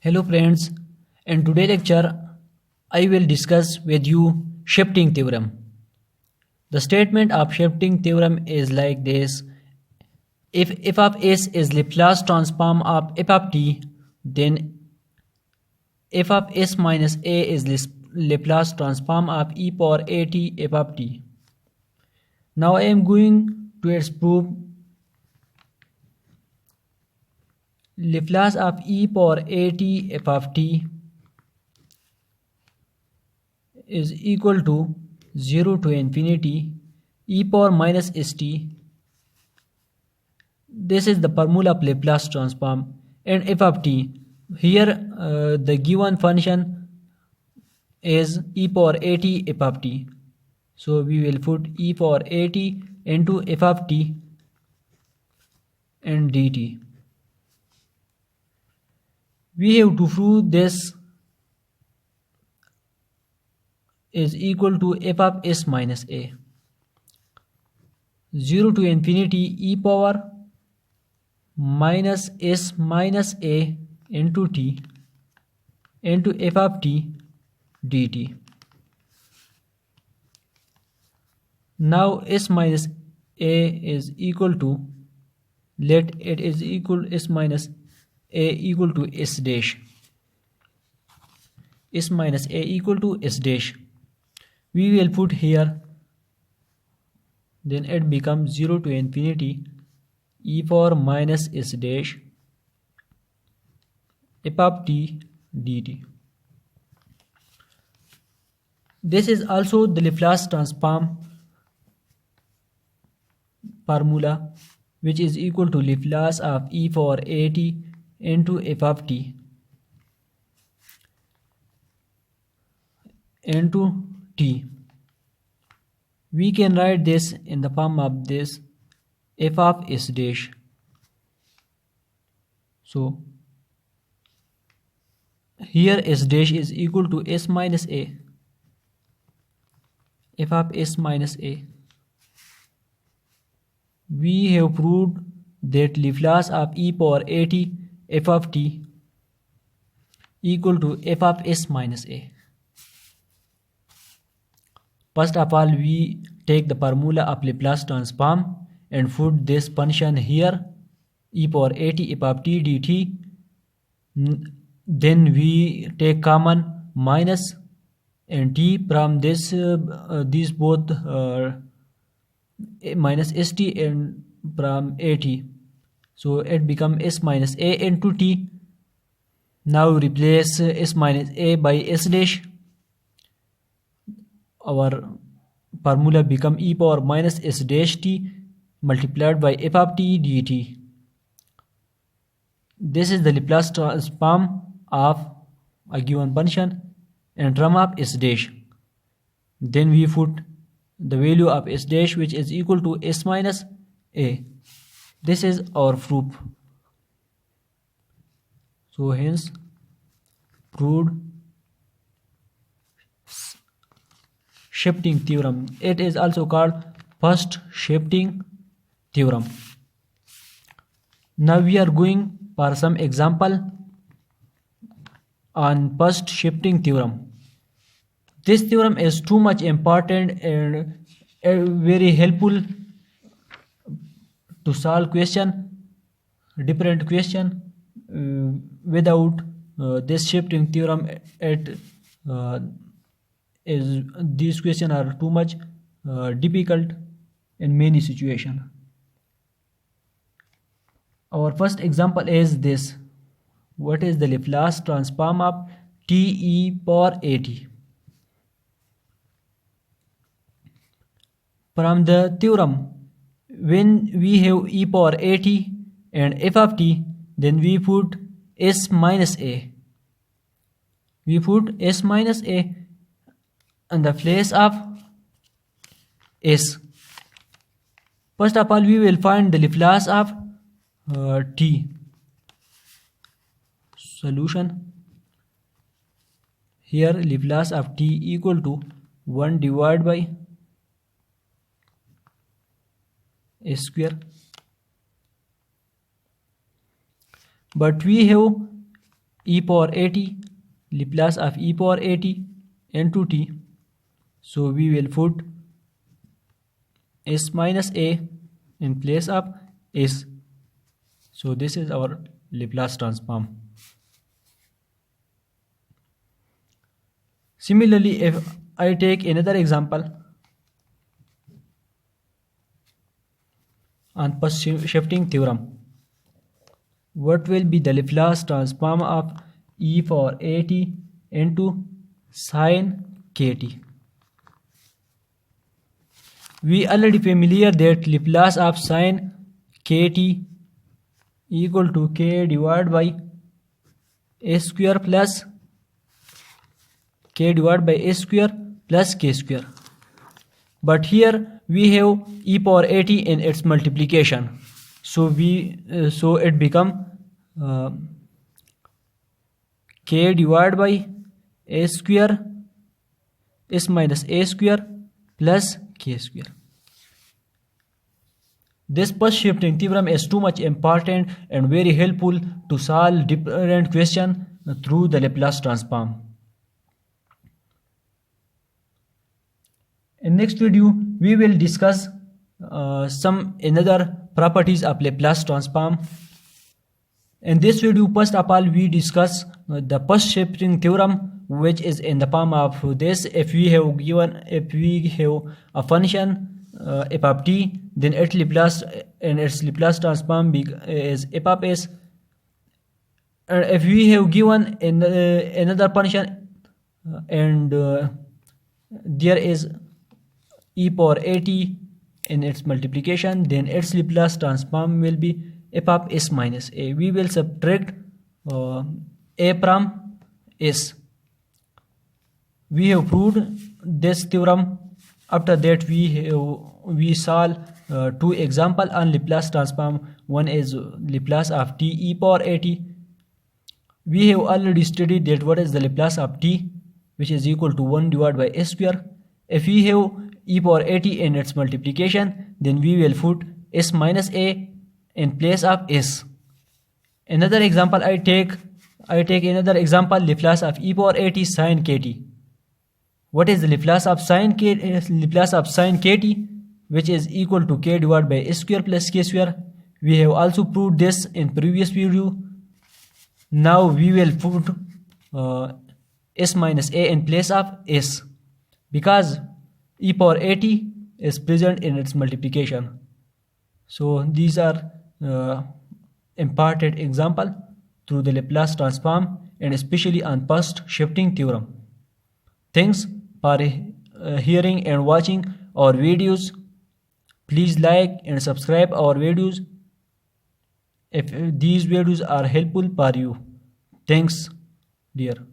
Hello friends, in today's lecture I will discuss with you shifting theorem. The statement of shifting theorem is like this. If f of s is Laplace transform of f of t, then f of s minus a is Laplace transform of e power at f of t. Now I am going to its proof. Laplace of e power at f of t is equal to 0 to infinity e power minus st. This is the formula of Laplace transform and f of t. Here the given function is e power at f of t. So we will put e power at into f of t and dt. We have to prove this is equal to f of s minus a. 0 to infinity e power minus s minus a into t into f of t dt. Now s minus a is equal to, let it is equal s minus a equal to s dash. S minus a equal to s dash. We will put here, then it becomes 0 to infinity e power minus s dash f of t dt. This is also the Laplace transform formula, which is equal to Laplace of e power at into f of t into t. We can write this in the form of this f of s dash. So here s dash is equal to s minus a, f of s minus a. We have proved that Laplace of e power at f of t equal to f of s minus a. First of all, we take the formula of Laplace transform and put this function here, e power at f of t dt. Then we take common minus and t from this these both minus st and from at, so it becomes s minus a into t. Now replace s minus a by s dash. Our formula become e power minus s dash t multiplied by f of t dt. This is the Laplace transform of a given function in term of s dash. Then we put the value of s dash, which is equal to s minus a. This is our proof. So hence proved shifting theorem. It is also called first shifting theorem. Now we are going for some example on first shifting theorem. This theorem is too much important and very helpful to solve different question. Without this shifting theorem, these questions are too much difficult in many situations. Our first example is this. What is the Laplace transform of t e power at? From the theorem, when we have e power at and f of t, then we put s minus a. We put s minus a in the place of s. First of all, we will find the Laplace of t. Solution. Here Laplace of t equal to 1 divided by a square. But we have e power at, Laplace of e power at into t. So we will put s minus a in place of s. So this is our Laplace transform. Similarly, if I take another example on first shifting theorem, what will be the Laplace transform of e power at into sin kt? We already familiar that Laplace of sin kt equal to k divided by a square plus k divided by a square plus k square. But here we have e power at in its multiplication, so it become k divided by a square s minus a square plus k square. This first shifting theorem is too much important and very helpful to solve different questions through the Laplace transform. In next video, we will discuss some another properties of Laplace transform. In this video, first of all, we discuss the first shifting theorem, which is in the form of this: if we have a function f of t, then its Laplace transform is f of s. And if we have given another function and there is e power at in its multiplication, then its Laplace transform will be f of s minus a. We will subtract a from s. We have proved this theorem. After that, we solve two examples on Laplace transform. One is Laplace of t e power at. We have already studied that what is the Laplace of t, which is equal to 1 divided by s square. If we have e power at in its multiplication, then we will put s minus a in place of s. Another example I take another example, Laplace of e power at sin kt. What is the Laplace of sin kt, which is equal to k divided by s square plus k square. We have also proved this in previous video. Now we will put s minus a in place of s, because e power at is present in its multiplication. So these are important example through the Laplace transform, and especially on first shifting theorem. Thanks for hearing and watching our videos. Please like and subscribe our videos if these videos are helpful for you. Thanks, dear.